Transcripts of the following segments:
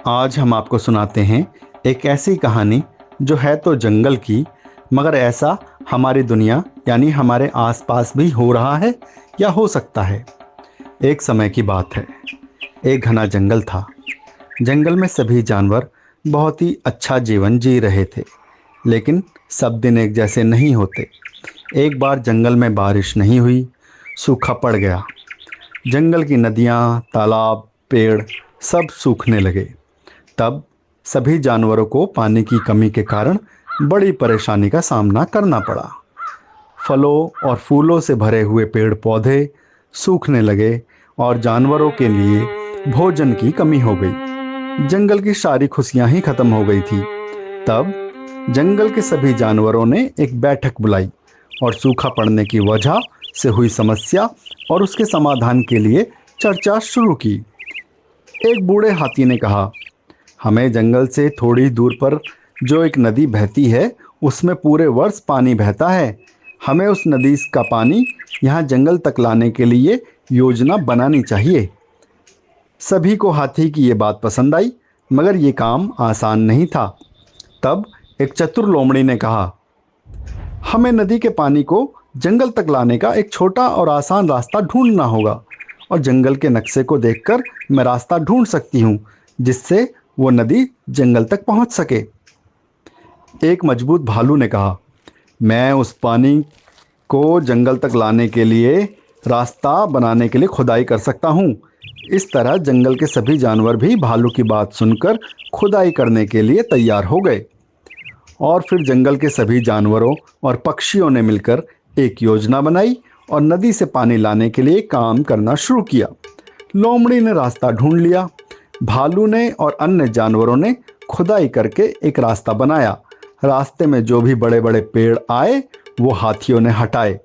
आज हम आपको सुनाते हैं एक ऐसी कहानी जो है तो जंगल की, मगर ऐसा हमारी दुनिया यानी हमारे आसपास भी हो रहा है या हो सकता है। एक समय की बात है। एक घना जंगल था। जंगल में सभी जानवर बहुत ही अच्छा जीवन जी रहे थे, लेकिन सब दिन एक जैसे नहीं होते। एक बार जंगल में बारिश नहीं हुई, सूखा पड़ गया। जंगल की नदियाँ, तालाब, पेड़ सब सूखने लगे। तब सभी जानवरों को पानी की कमी के कारण बड़ी परेशानी का सामना करना पड़ा। फलों और फूलों से भरे हुए पेड़ पौधे सूखने लगे और जानवरों के लिए भोजन की कमी हो गई। जंगल की सारी खुशियां ही खत्म हो गई थी। तब जंगल के सभी जानवरों ने एक बैठक बुलाई और सूखा पड़ने की वजह से हुई समस्या और उसके समाधान के लिए चर्चा शुरू की। एक बूढ़े हाथी ने कहा, हमें जंगल से थोड़ी दूर पर जो एक नदी बहती है उसमें पूरे वर्ष पानी बहता है। हमें उस नदी का पानी यहाँ जंगल तक लाने के लिए योजना बनानी चाहिए। सभी को हाथी की ये बात पसंद आई, मगर ये काम आसान नहीं था। तब एक चतुर लोमड़ी ने कहा, हमें नदी के पानी को जंगल तक लाने का एक छोटा और आसान रास्ता ढूंढना होगा, और जंगल के नक्शे को देखकर मैं रास्ता ढूंढ सकती हूँ जिससे वो नदी जंगल तक पहुँच सके। एक मजबूत भालू ने कहा, मैं उस पानी को जंगल तक लाने के लिए रास्ता बनाने के लिए खुदाई कर सकता हूँ। इस तरह जंगल के सभी जानवर भी भालू की बात सुनकर खुदाई करने के लिए तैयार हो गए। और फिर जंगल के सभी जानवरों और पक्षियों ने मिलकर एक योजना बनाई और नदी से पानी लाने के लिए काम करना शुरू किया। लोमड़ी ने रास्ता ढूंढ लिया, भालू ने और अन्य जानवरों ने खुदाई करके एक रास्ता बनाया। रास्ते में जो भी बड़े बड़े पेड़ आए वो हाथियों ने हटाए।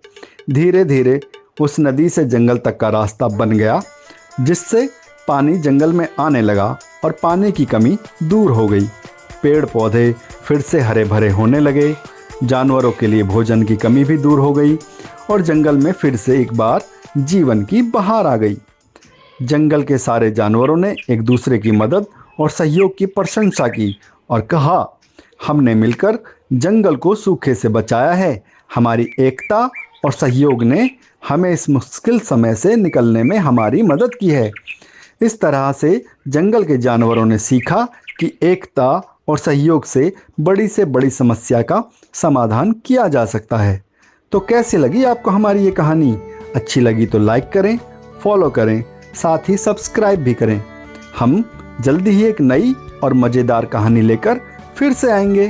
धीरे धीरे उस नदी से जंगल तक का रास्ता बन गया, जिससे पानी जंगल में आने लगा और पानी की कमी दूर हो गई। पेड़ पौधे फिर से हरे भरे होने लगे, जानवरों के लिए भोजन की कमी भी दूर हो गई और जंगल में फिर से एक बार जीवन की बहार आ गई। जंगल के सारे जानवरों ने एक दूसरे की मदद और सहयोग की प्रशंसा की और कहा, हमने मिलकर जंगल को सूखे से बचाया है। हमारी एकता और सहयोग ने हमें इस मुश्किल समय से निकलने में हमारी मदद की है। इस तरह से जंगल के जानवरों ने सीखा कि एकता और सहयोग से बड़ी समस्या का समाधान किया जा सकता है। तो कैसी लगी आपको हमारी ये कहानी? अच्छी लगी तो लाइक करें, फॉलो करें, साथ ही सब्सक्राइब भी करें। हम जल्दी ही एक नई और मज़ेदार कहानी लेकर फिर से आएंगे।